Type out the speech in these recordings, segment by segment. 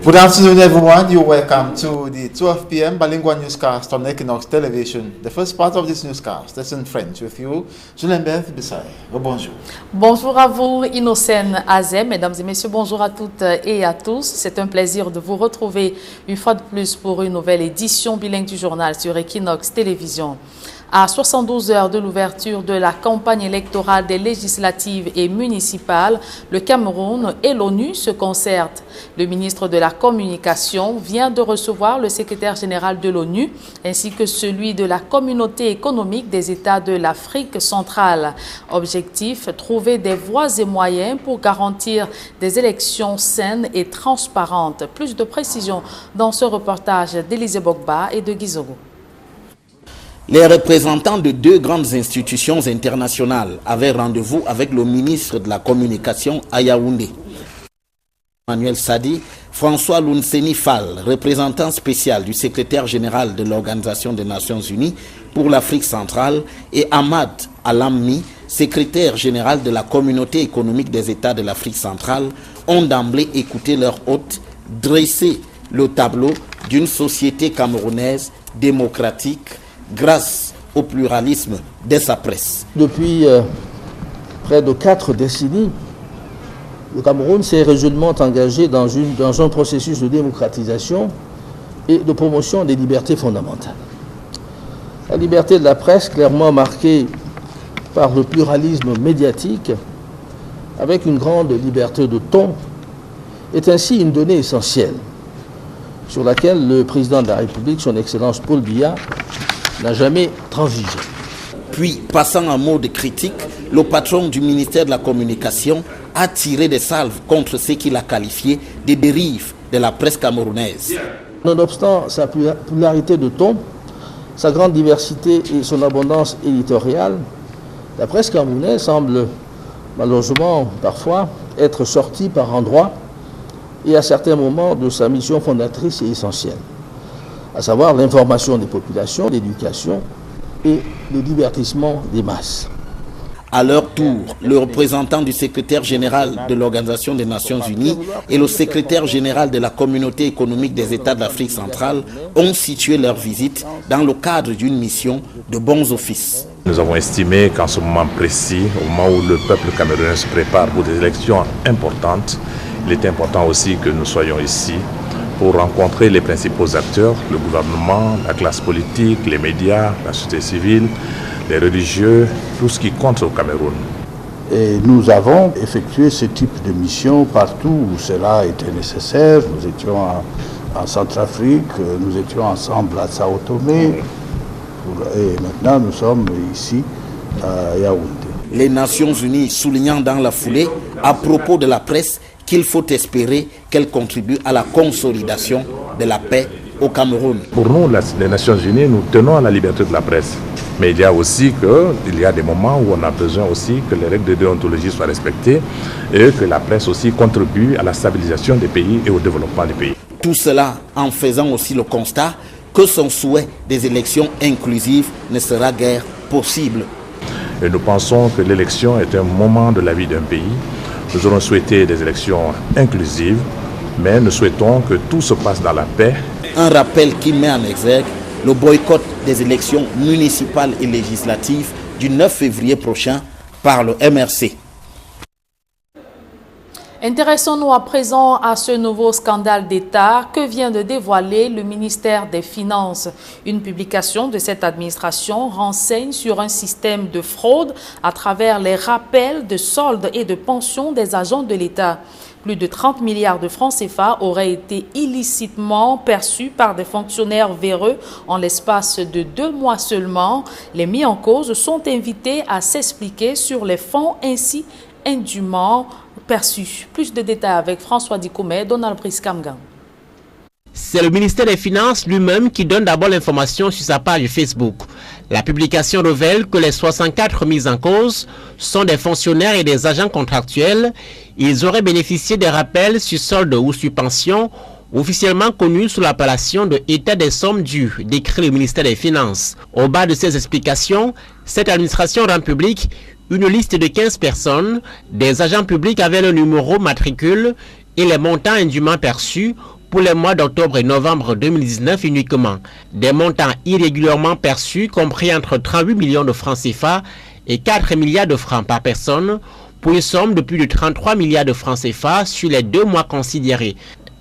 Good afternoon, everyone. You're welcome to the 12 p.m. bilingual newscast on Equinox Television. The first part of this newscast is in French with you, Julien-Bert Bissay. Bonjour. Bonjour à vous, Innocène Azem. Mesdames et messieurs, bonjour à toutes et à tous. C'est un plaisir de vous retrouver une fois de plus pour une nouvelle édition bilingue du journal sur Equinox Télévision. À 72 heures de l'ouverture de la campagne électorale des législatives et municipales, le Cameroun et l'ONU se concertent. Le ministre de la Communication vient de recevoir le secrétaire général de l'ONU ainsi que celui de la Communauté économique des États de l'Afrique centrale. Objectif, trouver des voies et moyens pour garantir des élections saines et transparentes. Plus de précisions dans ce reportage d'Élisée Bogba et de Guizogo. Les représentants de deux grandes institutions internationales avaient rendez-vous avec le ministre de la Communication à Yaoundé. Emmanuel Sadi, François Lunseni Fall, représentant spécial du secrétaire général de l'Organisation des Nations Unies pour l'Afrique centrale, et Ahmad Alammi, secrétaire général de la Communauté économique des États de l'Afrique centrale, ont d'emblée écouté leur hôte dresser le tableau d'une société camerounaise démocratique grâce au pluralisme de sa presse. Depuis près de 4 décennies, le Cameroun s'est résolument engagé dans un processus de démocratisation et de promotion des libertés fondamentales. La liberté de la presse, clairement marquée par le pluralisme médiatique, avec une grande liberté de ton, est ainsi une donnée essentielle sur laquelle le président de la République, son Excellence Paul Biya, n'a jamais transigé. Puis, passant un mot de critique, le patron du ministère de la Communication a tiré des salves contre ce qu'il a qualifié de dérives de la presse camerounaise. Nonobstant sa pluralité de ton, sa grande diversité et son abondance éditoriale, la presse camerounaise semble malheureusement parfois être sortie par endroits et à certains moments de sa mission fondatrice et essentielle, à savoir l'information des populations, l'éducation et le divertissement des masses. À leur tour, le représentant du secrétaire général de l'Organisation des Nations Unies et le secrétaire général de la Communauté économique des États de l'Afrique centrale ont situé leur visite dans le cadre d'une mission de bons offices. Nous avons estimé qu'en ce moment précis, au moment où le peuple camerounais se prépare pour des élections importantes, il est important aussi que nous soyons ici pour rencontrer les principaux acteurs, le gouvernement, la classe politique, les médias, la société civile, les religieux, tout ce qui compte au Cameroun. Et nous avons effectué ce type de mission partout où cela était nécessaire. Nous étions en Centrafrique, nous étions ensemble à Sao Tomé, et maintenant nous sommes ici à Yaoundé. Les Nations Unies soulignant dans la foulée, à propos de la presse, qu'il faut espérer qu'elle contribue à la consolidation de la paix au Cameroun. Pour nous, les Nations Unies, nous tenons à la liberté de la presse. Mais il y a aussi des moments où on a besoin aussi que les règles de déontologie soient respectées et que la presse aussi contribue à la stabilisation des pays et au développement des pays. Tout cela en faisant aussi le constat que son souhait des élections inclusives ne sera guère possible. Et nous pensons que l'élection est un moment de la vie d'un pays. Nous aurons souhaité des élections inclusives, mais nous souhaitons que tout se passe dans la paix. Un rappel qui met en exergue le boycott des élections municipales et législatives du 9 février prochain par le MRC. Intéressons-nous à présent à ce nouveau scandale d'État que vient de dévoiler le ministère des Finances. Une publication de cette administration renseigne sur un système de fraude à travers les rappels de soldes et de pensions des agents de l'État. Plus de 30 milliards de francs CFA auraient été illicitement perçus par des fonctionnaires véreux en l'espace de 2 mois seulement. Les mis en cause sont invités à s'expliquer sur les fonds ainsi indûment perçus. Plus de détails avec François Dikoumé, Donald Brice-Kamgan. C'est le ministère des Finances lui-même qui donne d'abord l'information sur sa page Facebook. La publication révèle que les 64 mises en cause sont des fonctionnaires et des agents contractuels. Ils auraient bénéficié des rappels sur solde ou sur pension, officiellement connus sous l'appellation de état des sommes dues, décrit le ministère des Finances. Au bas de ces explications, cette administration rend public une liste de 15 personnes, des agents publics avec le numéro matricule et les montants indûment perçus pour les mois d'octobre et novembre 2019 uniquement. Des montants irrégulièrement perçus compris entre 38 millions de francs CFA et 4 milliards de francs par personne pour une somme de plus de 33 milliards de francs CFA sur les 2 mois considérés.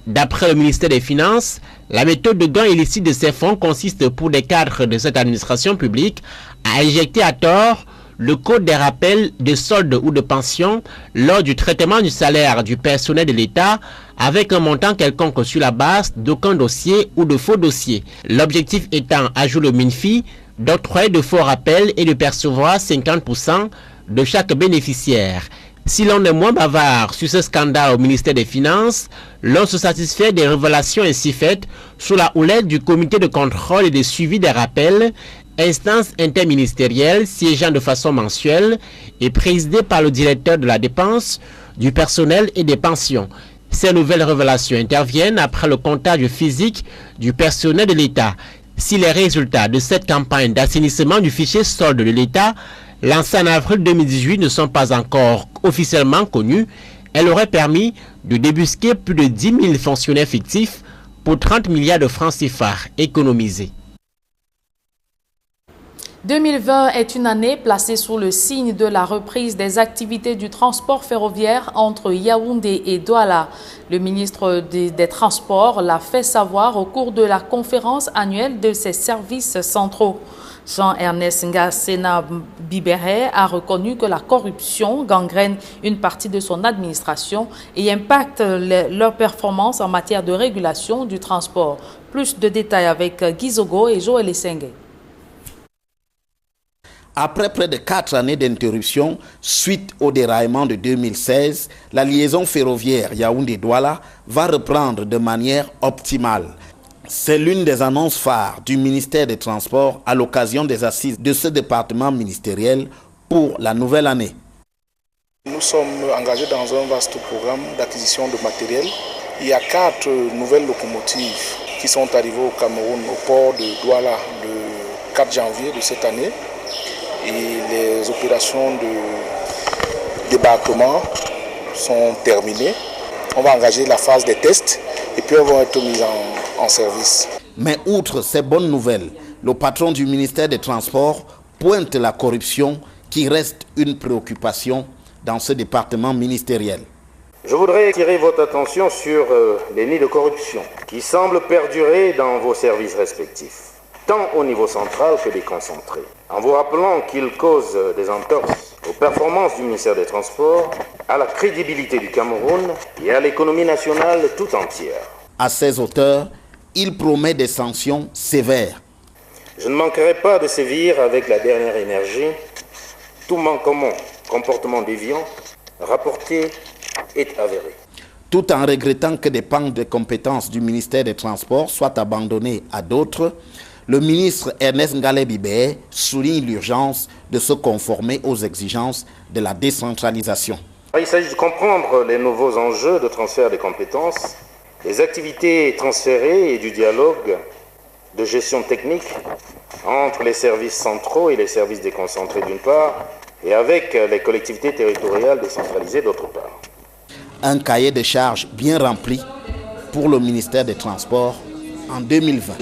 D'après le ministère des Finances, la méthode de gain illicite de ces fonds consiste pour des cadres de cette administration publique à injecter à tort le code des rappels de soldes ou de pension lors du traitement du salaire du personnel de l'État avec un montant quelconque sur la base d'aucun dossier ou de faux dossiers. L'objectif étant, ajoute le MINFI, d'octroyer de faux rappels et de percevoir 50% de chaque bénéficiaire. Si l'on est moins bavard sur ce scandale au ministère des Finances, l'on se satisfait des révélations ainsi faites sous la houlette du comité de contrôle et de suivi des rappels, instance interministérielle siégeant de façon mensuelle et présidée par le directeur de la dépense, du personnel et des pensions. Ces nouvelles révélations interviennent après le comptage physique du personnel de l'État. Si les résultats de cette campagne d'assainissement du fichier solde de l'État lancée en avril 2018 ne sont pas encore officiellement connus, elle aurait permis de débusquer plus de 10 000 fonctionnaires fictifs pour 30 milliards de francs CFA économisés. 2020 est une année placée sous le signe de la reprise des activités du transport ferroviaire entre Yaoundé et Douala. Le ministre des Transports l'a fait savoir au cours de la conférence annuelle de ses services centraux. Jean-Ernest Ngassena Bibéré a reconnu que la corruption gangrène une partie de son administration et impacte leur performance en matière de régulation du transport. Plus de détails avec Gizogo et Joël Essengue. Après près de 4 années d'interruption, suite au déraillement de 2016, la liaison ferroviaire Yaoundé-Douala va reprendre de manière optimale. C'est l'une des annonces phares du ministère des Transports à l'occasion des assises de ce département ministériel pour la nouvelle année. Nous sommes engagés dans un vaste programme d'acquisition de matériel. Il y a 4 nouvelles locomotives qui sont arrivées au Cameroun, au port de Douala, le 4 janvier de cette année. Et les opérations de débarquement sont terminées. On va engager la phase des tests et puis elles vont être mises en service. Mais outre ces bonnes nouvelles, le patron du ministère des Transports pointe la corruption qui reste une préoccupation dans ce département ministériel. Je voudrais attirer votre attention sur les nids de corruption qui semblent perdurer dans vos services respectifs, tant au niveau central que déconcentré, en vous rappelant qu'ils causent des entorses aux performances du ministère des Transports, à la crédibilité du Cameroun et à l'économie nationale tout entière. À ses auteurs, il promet des sanctions sévères. Je ne manquerai pas de sévir avec la dernière énergie tout manquement, comportement déviant, rapporté et avéré. Tout en regrettant que des pans de compétences du ministère des Transports soient abandonnés à d'autres, le ministre Ernest Ngassena Bibéré souligne l'urgence de se conformer aux exigences de la décentralisation. Il s'agit de comprendre les nouveaux enjeux de transfert des compétences, les activités transférées et du dialogue de gestion technique entre les services centraux et les services déconcentrés d'une part et avec les collectivités territoriales décentralisées d'autre part. Un cahier de charges bien rempli pour le ministère des Transports en 2020.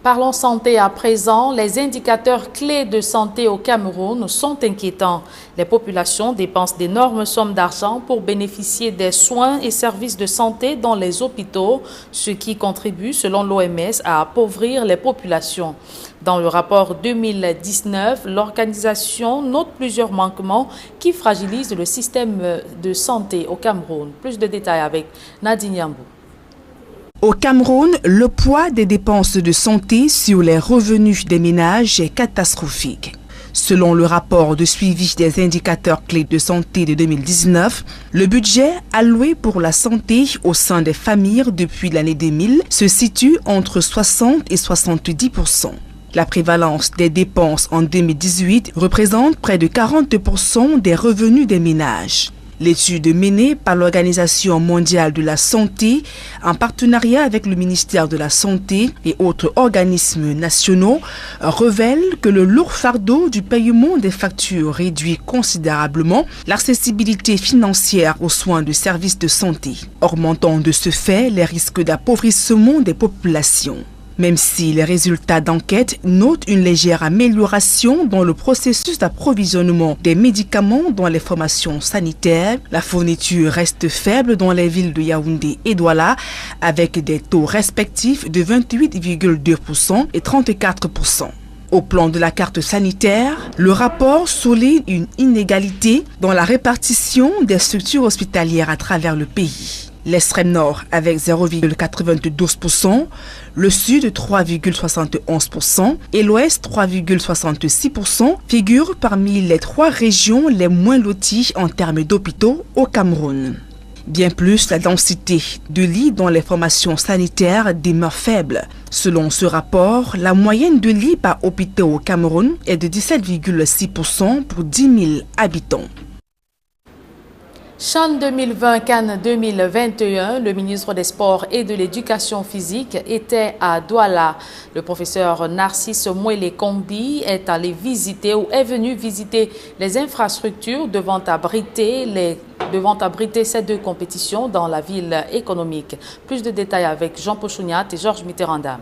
Parlons santé à présent. Les indicateurs clés de santé au Cameroun sont inquiétants. Les populations dépensent d'énormes sommes d'argent pour bénéficier des soins et services de santé dans les hôpitaux, ce qui contribue, selon l'OMS, à appauvrir les populations. Dans le rapport 2019, l'organisation note plusieurs manquements qui fragilisent le système de santé au Cameroun. Plus de détails avec Nadine Yambou. Au Cameroun, le poids des dépenses de santé sur les revenus des ménages est catastrophique. Selon le rapport de suivi des indicateurs clés de santé de 2019, le budget alloué pour la santé au sein des familles depuis l'année 2000 se situe entre 60 et 70%. La prévalence des dépenses en 2018 représente près de 40% des revenus des ménages. L'étude menée par l'Organisation mondiale de la santé en partenariat avec le ministère de la Santé et autres organismes nationaux révèle que le lourd fardeau du paiement des factures réduit considérablement l'accessibilité financière aux soins de services de santé, augmentant de ce fait les risques d'appauvrissement des populations. Même si les résultats d'enquête notent une légère amélioration dans le processus d'approvisionnement des médicaments dans les formations sanitaires, la fourniture reste faible dans les villes de Yaoundé et Douala, avec des taux respectifs de 28,2% et 34%. Au plan de la carte sanitaire, le rapport souligne une inégalité dans la répartition des structures hospitalières à travers le pays. L'extrême nord avec 0,92%, le sud 3,71% et l'ouest 3,66% figurent parmi les 3 régions les moins loties en termes d'hôpitaux au Cameroun. Bien plus, la densité de lits dans les formations sanitaires demeure faible. Selon ce rapport, la moyenne de lits par hôpital au Cameroun est de 17,6% pour 10 000 habitants. CHAN 2020, Cannes 2021, le ministre des Sports et de l'Éducation physique était à Douala. Le professeur Narcisse Mwele-Kombi est venu visiter les infrastructures devant abriter ces 2 compétitions dans la ville économique. Plus de détails avec Jean Pochouniat et Georges Mitterranda.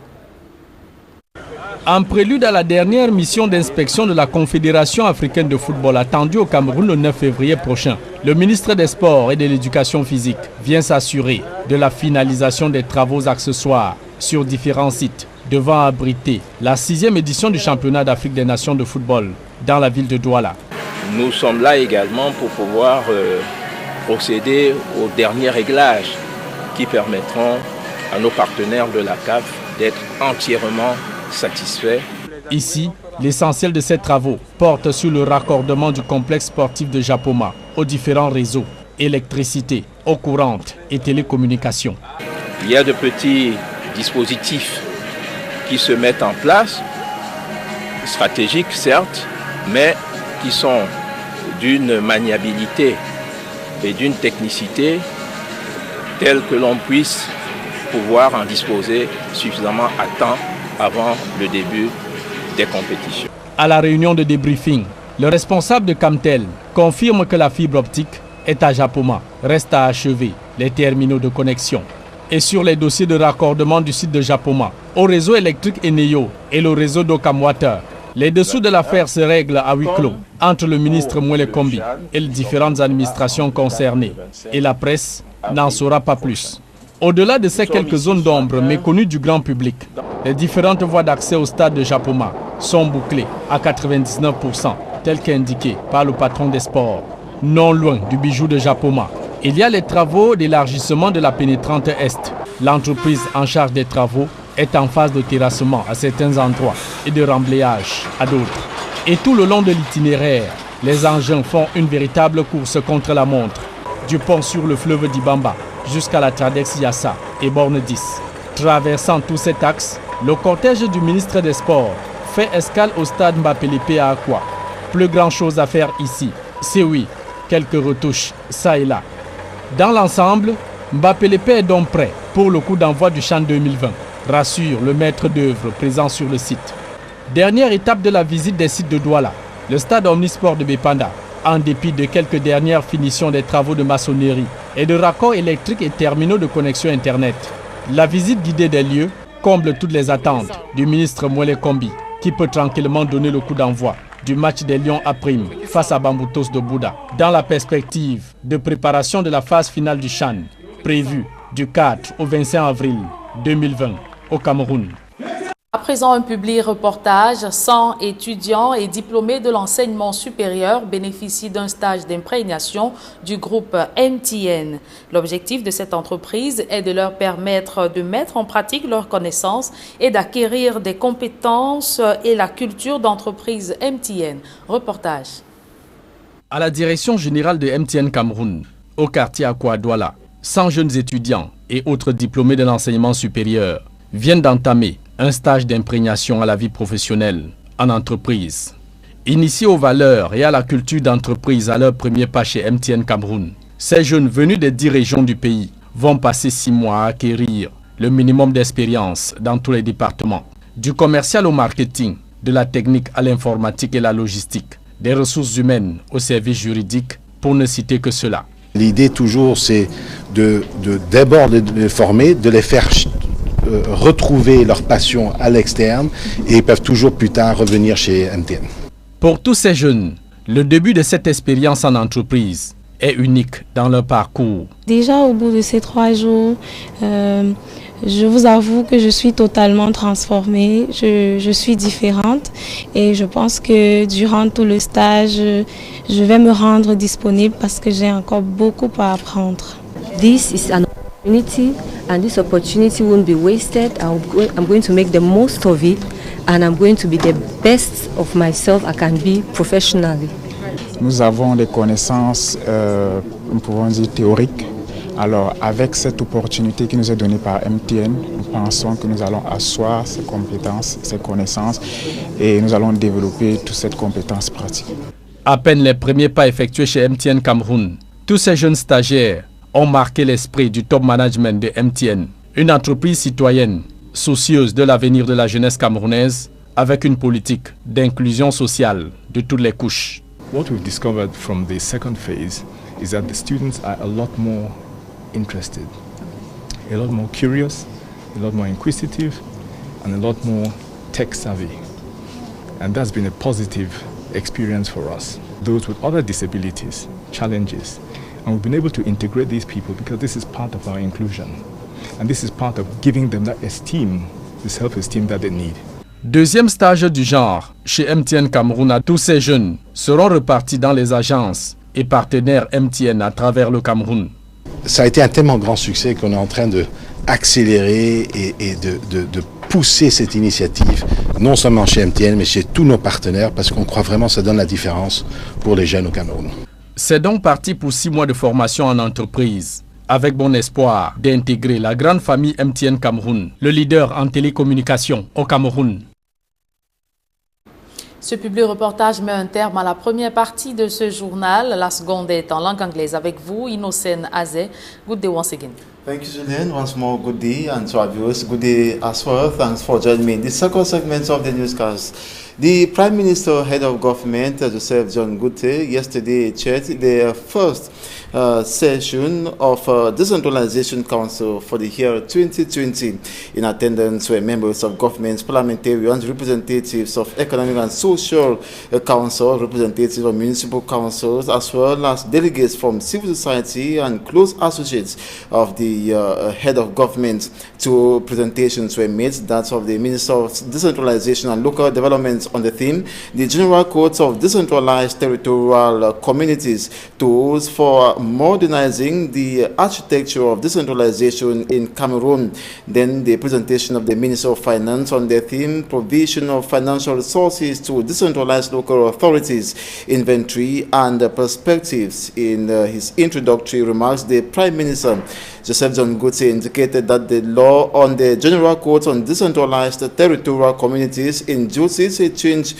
En prélude à la dernière mission d'inspection de la Confédération africaine de football attendue au Cameroun le 9 février prochain, le ministre des Sports et de l'Éducation physique vient s'assurer de la finalisation des travaux accessoires sur différents sites devant abriter la 6e édition du championnat d'Afrique des Nations de football dans la ville de Douala. Nous sommes là également pour pouvoir procéder aux derniers réglages qui permettront à nos partenaires de la CAF d'être entièrement satisfaits. Ici, l'essentiel de ces travaux porte sur le raccordement du complexe sportif de Japoma aux différents réseaux, électricité, eau courante et télécommunications. Il y a de petits dispositifs qui se mettent en place, stratégiques certes, mais qui sont d'une maniabilité et d'une technicité telle que l'on puisse pouvoir en disposer suffisamment à temps avant le début des compétitions. À la réunion de débriefing, le responsable de Camtel confirme que la fibre optique est à Japoma. Reste à achever les terminaux de connexion. Et sur les dossiers de raccordement du site de Japoma au réseau électrique Eneyo et le réseau d'Okam Water, les dessous de l'affaire se règlent à huis clos entre le ministre Mwele-Kombi et les différentes administrations concernées. Et la presse n'en saura pas plus. Au-delà de ces quelques zones d'ombre méconnues du grand public, les différentes voies d'accès au stade de Japoma sont bouclées à 99%, tel qu'indiqué par le patron des sports. Non loin du bijou de Japoma, il y a les travaux d'élargissement de la pénétrante Est. L'entreprise en charge des travaux est en phase de terrassement à certains endroits et de remblayage à d'autres. Et tout le long de l'itinéraire, les engins font une véritable course contre la montre, du pont sur le fleuve d'Ibamba jusqu'à la Tradex Yassa et Borne 10. Traversant tout cet axe, le cortège du ministre des Sports fait escale au stade Mbapelepe à Akwa. Plus grand chose à faire ici, c'est oui, quelques retouches, ça et là. Dans l'ensemble, Mbapelepe est donc prêt pour le coup d'envoi du CHAN 2020, rassure le maître d'œuvre présent sur le site. Dernière étape de la visite des sites de Douala, le stade Omnisport de Bepanda, en dépit de quelques dernières finitions des travaux de maçonnerie et de raccords électriques et terminaux de connexion Internet. La visite guidée des lieux comble toutes les attentes du ministre Mwele-Kombi, qui peut tranquillement donner le coup d'envoi du match des Lions à prime face à Bamboutos de Bouddha, dans la perspective de préparation de la phase finale du CHAN, prévue du 4 au 25 avril 2020 au Cameroun. À présent, un public reportage. 100 étudiants et diplômés de l'enseignement supérieur bénéficient d'un stage d'imprégnation du groupe MTN. L'objectif de cette entreprise est de leur permettre de mettre en pratique leurs connaissances et d'acquérir des compétences et la culture d'entreprise MTN. Reportage. À la direction générale de MTN Cameroun, au quartier Akwa Douala, 100 jeunes étudiants et autres diplômés de l'enseignement supérieur viennent d'entamer un stage d'imprégnation à la vie professionnelle en entreprise. Initiés aux valeurs et à la culture d'entreprise à leur premier pas chez MTN Cameroun, Ces jeunes venus des 10 régions du pays vont passer 6 mois à acquérir le minimum d'expérience dans tous les départements, du commercial au marketing, de la technique à l'informatique et la logistique, des ressources humaines au service juridique, pour ne citer que cela. L'idée toujours, c'est d'abord de les former, de les faire retrouver leur passion à l'externe et ils peuvent toujours plus tard revenir chez MTN. Pour tous ces jeunes, le début de cette expérience en entreprise est unique dans leur parcours. Déjà au bout de ces 3 jours, je vous avoue que je suis totalement transformée, je suis différente et je pense que durant tout le stage, je vais me rendre disponible parce que j'ai encore beaucoup à apprendre. This is an opportunity and this opportunity won't be wasted. I'm going to make the most of it and I'm going to be the best of myself I can be professionally. Nous avons des connaissances, nous pouvons dire théoriques. Alors, avec cette opportunité qui nous est donnée par MTN, nous pensons que nous allons asseoir ces compétences, ces connaissances et nous allons développer toute cette compétence pratique. À peine les premiers pas effectués chez MTN Cameroun, tous ces jeunes stagiaires ont marqué l'esprit du top management de MTN, une entreprise citoyenne, soucieuse de l'avenir de la jeunesse camerounaise, avec une politique d'inclusion sociale de toutes les couches. What we've discovered from the second phase is that the students are a lot more interested, a lot more curious, a lot more inquisitive, and a lot more tech savvy. And that's been a positive experience for us. Those with other disabilities, challenges, and we've been able to integrate these people because this is part of our inclusion. And this is part of giving them that esteem, the self-esteem that they need. Deuxième stage du genre chez MTN Cameroun. Tous ces jeunes seront repartis dans les agences et partenaires MTN à travers le Cameroun. Ça a été un tellement grand succès qu'on est en train d'accélérer et de pousser cette initiative, non seulement chez MTN, mais chez tous nos partenaires, parce qu'on croit vraiment que ça donne la différence pour les jeunes au Cameroun. C'est donc parti pour 6 mois de formation en entreprise, avec bon espoir d'intégrer la grande famille MTN Cameroun, le leader en télécommunications au Cameroun. Ce public reportage met un terme à la première partie de ce journal. La seconde est en langue anglaise avec vous, Innocent Azé. Good day once again. Thank you, Julien. Once more, good day, and to our viewers, good day as well. Thanks for joining me in the second segment of the newscast. The Prime Minister, Head of Government, Joseph John Gute, yesterday chaired the first session of Decentralization Council for the year 2020. In attendance were members of governments, parliamentarians, representatives of Economic and Social Council, representatives of municipal councils, as well as delegates from civil society and close associates of the head of government. 2 presentations were made, that of the Minister of Decentralization and Local Development on the theme, the General Codes of Decentralized Territorial Communities, tools for modernizing the architecture of decentralization in Cameroon. Then the presentation of the Minister of Finance on the theme, provision of financial resources to decentralized local authorities, inventory and perspectives. In his introductory remarks, the Prime Minister, Joseph John Gute, indicated that the law on the General Codes on Decentralized Territorial Communities induces a change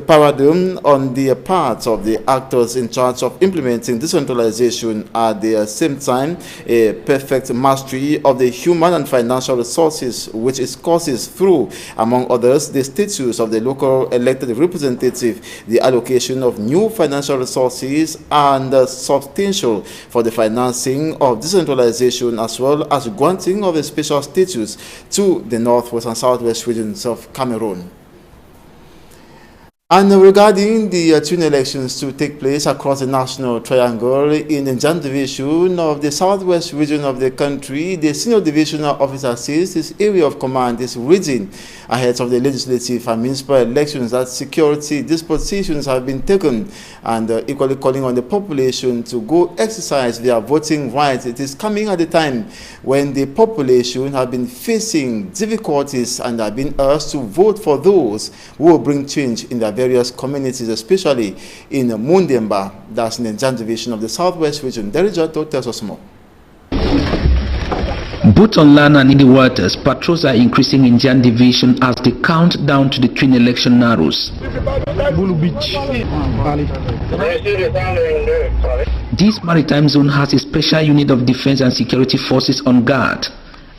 paradigm on the part of the actors in charge of implementing decentralization, at the same time a perfect mastery of the human and financial resources, which it causes through, among others, the status of the local elected representative, the allocation of new financial resources, and substantial for the financing of decentralization, as well as granting of a special status to the northwest and southwest regions of Cameroon. And regarding the twin elections to take place across the National Triangle in the Njan Division of the southwest region of the country, the Senior Divisional Officer says his area of command is reading ahead of the legislative and municipal elections that security dispositions have been taken, and equally calling on the population to go exercise their voting rights. It is coming at a time when the population have been facing difficulties and have been urged to vote for those who will bring change in their various communities, especially in Mundemba, that's in the Njan Division of the southwest region. Derijato tells us more. Both on land and in the waters, patrols are increasing in Jan Division as the countdown to the twin election narrows. This maritime zone has a special unit of defense and security forces on guard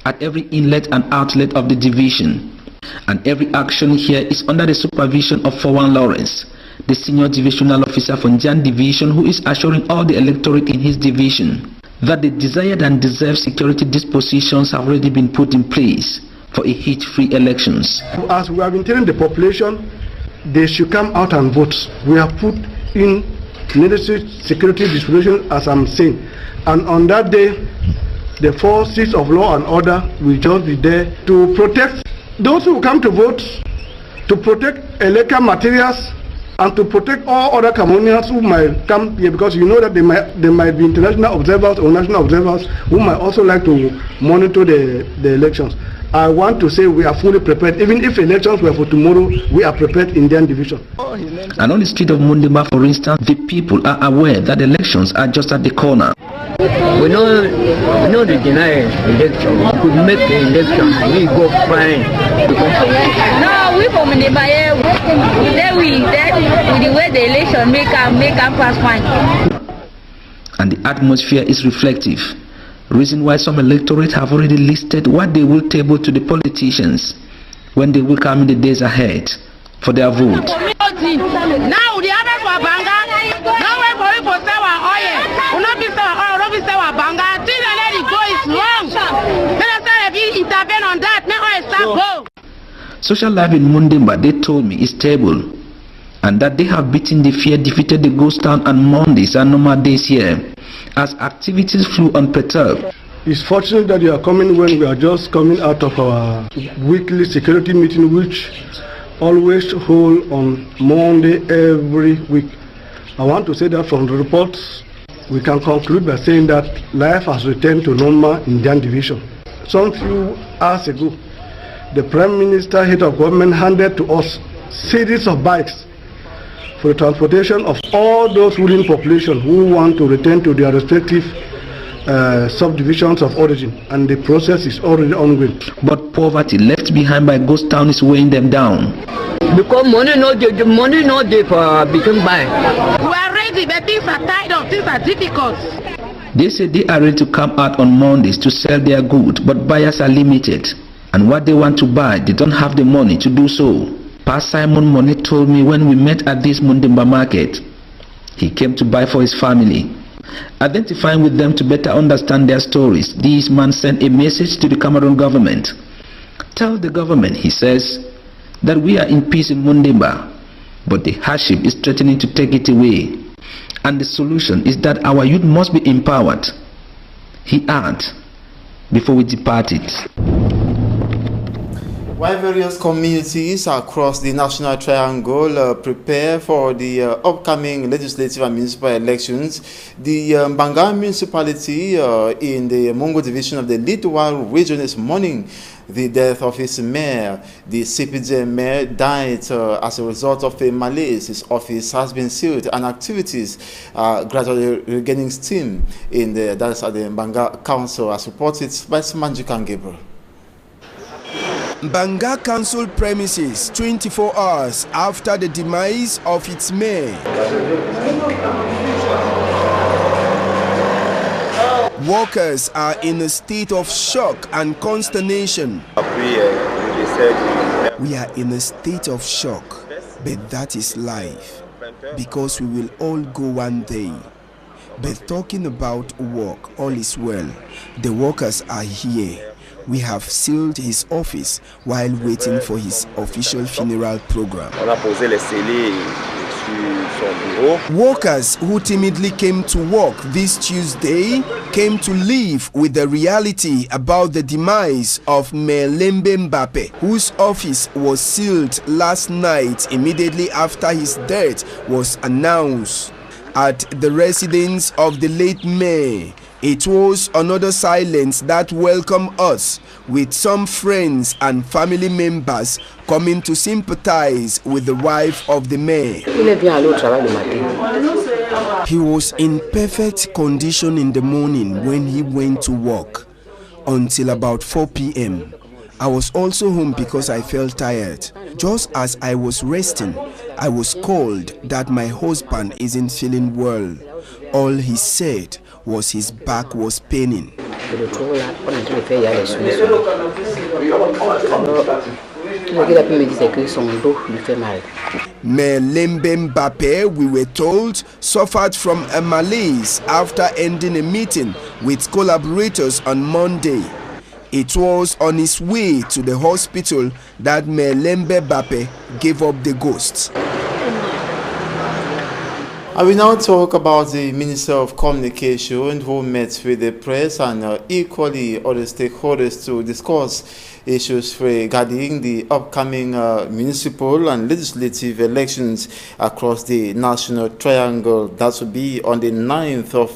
at every inlet and outlet of the division, and every action here is under the supervision of Fowan Lawrence, the senior divisional officer from Jan Division, who is assuring all the electorate in his division that the desired and deserved security dispositions have already been put in place for a heat-free elections. As we have been telling the population, they should come out and vote. We have put in necessary security disposition, as I'm saying, and on that day, the forces of law and order will just be there to protect those who come to vote, to protect electoral materials, and to protect all other Cameroonians who might come here, because you know that there might be international observers or national observers who might also like to monitor the elections. I want to say we are fully prepared. Even if elections were for tomorrow, we are prepared in Jan Division. And on the street of Mundimba, for instance, the people are aware that elections are just at the corner. We know the deny election. We could make the election. We go fine. No, we from the Bayer. Then with the way the election make up pass fine. And the atmosphere is reflective. Reason why some electorate have already listed what they will table to the politicians when they will come in the days ahead for their vote. Now the others were banga. No way for you for sell our oil. Will not be sell our oil. Will not be sell our banga. Till they let it go is wrong. Let us say if you intervene on that, make oil start go. Social life in Mundimba, they told me, is stable, and that they have beaten the fear, defeated the ghost town on Mondays and normal days here, as activities flew unperturbed. It's fortunate that you are coming when we are just coming out of our weekly security meeting, which always hold on Monday every week. I want to say that from the reports, we can conclude by saying that life has returned to normal in Jan Division. Some few hours ago, the Prime Minister, head of government, handed to us series of bikes for the transportation of all those ruling population who want to return to their respective subdivisions of origin, and the process is already ongoing. But poverty left behind by ghost town is weighing them down. Because money not there for become buy. We are ready, but things are tied up, things are difficult. They say they are ready to come out on Mondays to sell their goods, but buyers are limited, and what they want to buy, they don't have the money to do so. Pa Simon Money told me when we met at this Mundimba market, he came to buy for his family. Identifying with them to better understand their stories, this man sent a message to the Cameroon government. Tell the government, he says, that we are in peace in Mundimba, but the hardship is threatening to take it away. And the solution is that our youth must be empowered. He added, before we departed. While various communities across the National Triangle prepare for the upcoming legislative and municipal elections, the Banga municipality in the Mongo division of the Littoral region is mourning the death of its mayor. The CPJ mayor died as a result of a malaise. His office has been sealed and activities are gradually regaining steam in the Banga Council, as reported by Manjukan Gabriel. Banga Council premises 24 hours after the demise of its mayor. Workers are in a state of shock and consternation. We are in a state of shock, but that is life, because we will all go one day. But talking about work, all is well. The workers are here. We have sealed his office while waiting for his official funeral program. Workers who timidly came to work this Tuesday came to live with the reality about the demise of Mayor Lembe Mbappe, whose office was sealed last night immediately after his death was announced. At the residence of the late mayor, it was another silence that welcomed us, with some friends and family members coming to sympathize with the wife of the mayor. He was in perfect condition in the morning when he went to work. until about 4 p.m. I was also home because I felt tired. Just as I was resting, I was called that my husband isn't feeling well. All he said was his back was paining. Melembe Mbappe, we were told, suffered from a malaise after ending a meeting with collaborators on Monday. It was on his way to the hospital that Melembe Mbappe gave up the ghost. I will now talk about the Minister of Communication who met with the press and equally other stakeholders to discuss issues regarding the upcoming municipal and legislative elections across the National Triangle. That will be on the 9th of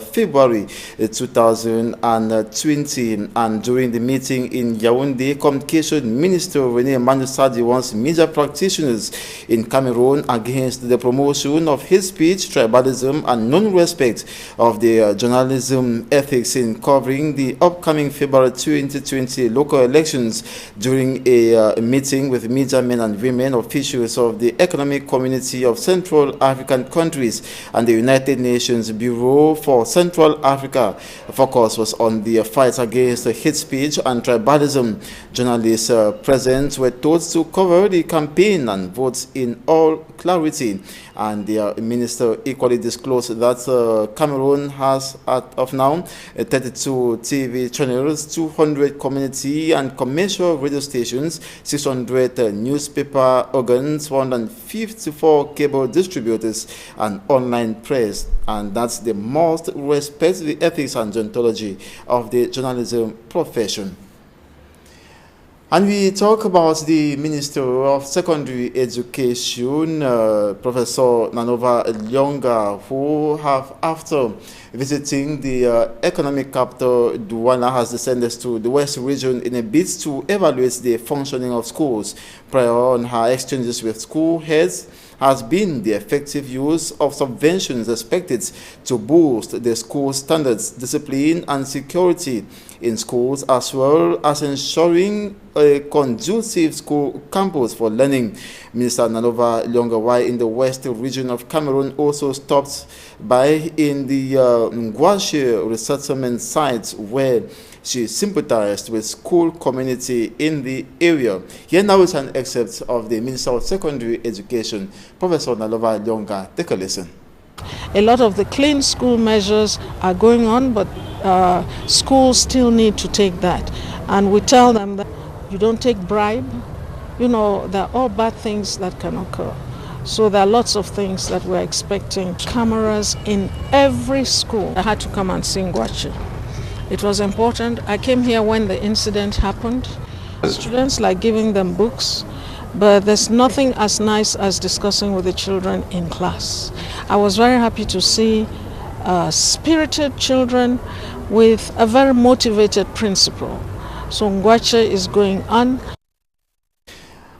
February 2020. And during the meeting in Yaoundé, Communication Minister René Emmanuel Sadi wants media practitioners in Cameroon against the promotion of hate speech, tribalism, and non-respect of the journalism ethics in covering the upcoming February 2020 local elections during a meeting with media men and women officials of the Economic Community of Central African Countries and the United Nations Bureau for Central Africa. The focus was on the fight against hate speech and tribalism. Journalists present were told to cover the campaign and vote in all clarity. And the minister equally disclosed that Cameroon has, of now, 32 TV channels, 200 community and commercial radio stations, 600 newspaper organs, 154 cable distributors, and online press. And that's the most respect the ethics and deontology of the journalism profession. And we talk about the Minister of Secondary Education, Professor Nanova Lyonga, who have, after visiting the economic capital, Douala, has descended to the West region in a bid to evaluate the functioning of schools. Prior on her exchanges with school heads has been the effective use of subventions expected to boost the school standards, discipline, and security in schools, as well as ensuring a conducive school campus for learning. Minister Nanova Lyonga in the West region of Cameroon also stopped by in the Ngwashi resettlement site where she sympathized with school community in the area. Here now is an excerpt of the Minister of Secondary Education, Professor Nanova Lyonga. Take a listen. A lot of the clean school measures are going on, but schools still need to take that. And we tell them that you don't take bribe. You know, there are all bad things that can occur. So there are lots of things that we're expecting. Cameras in every school. I had to come and sing Ngwashi. It was important. I came here when the incident happened. Students like giving them books, but there's nothing as nice as discussing with the children in class. I was very happy to see spirited children with a very motivated principal. So Ngwashi is going on.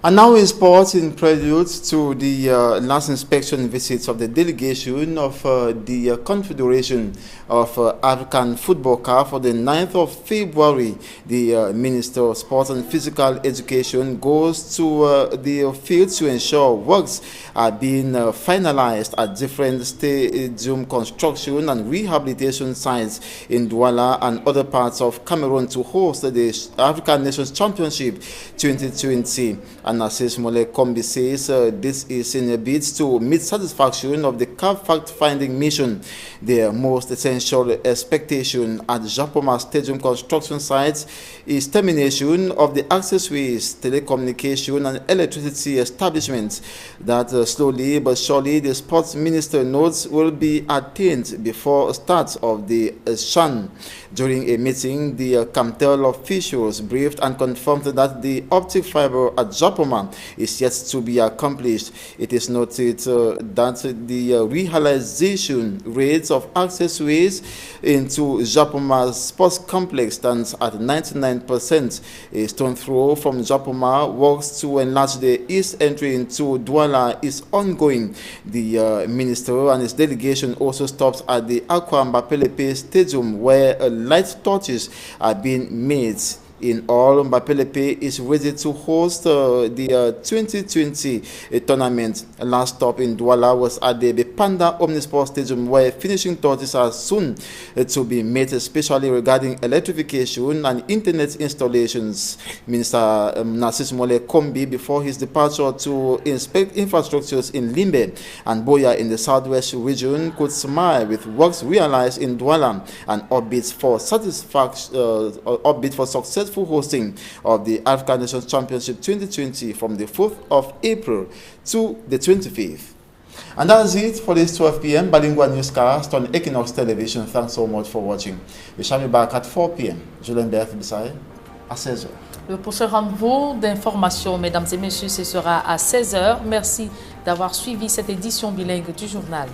And now in sports, in prelude to the last inspection visits of the delegation of the Confederation of African Football CAF for the 9th of February, the Minister of Sports and Physical Education goes to the field to ensure works are being finalized at different stadium construction and rehabilitation sites in Douala and other parts of Cameroon to host the African Nations Championship 2020. And Assis Mole Kombi says this is in a bid to meet satisfaction of the CAF fact-finding mission. Their most essential expectation at Japoma Stadium construction sites is termination of the accessories, telecommunication and electricity establishments that slowly but surely, the sports minister notes, will be attained before start of the SHAN. During a meeting, the Camtel officials briefed and confirmed that the optic fiber at Japoma Japoma is yet to be accomplished. It is noted that the realization rates of accessways into Japoma's sports complex stands at 99%. A stone throw from Japoma works to enlarge the east entry into Douala is ongoing. The minister and his delegation also stopped at the Aqua Mbapelepe Stadium, where light torches are being made. In all, Mbapelepe is ready to host the 2020 tournament. Last stop in Douala was at the Bepanda Omnisport Stadium, where finishing touches are soon to be made, especially regarding electrification and internet installations. Minister Narcisse Mole Kombi, before his departure to inspect infrastructures in Limbe and Boya in the southwest region, could smile with works realized in Douala and upbeat for successful hosting of the African Nations Championship 2020 from the 4th of April to the 25th. And that's it for this 12 p.m. bilingual newscast on Equinox Television. Thanks so much for watching. We shall be back at 4 p.m. Julien Berth Bissaye à 16h. Pour ce rendez-vous d'information, mesdames et messieurs, ce sera à 16h. Merci d'avoir suivi cette édition bilingue du journal.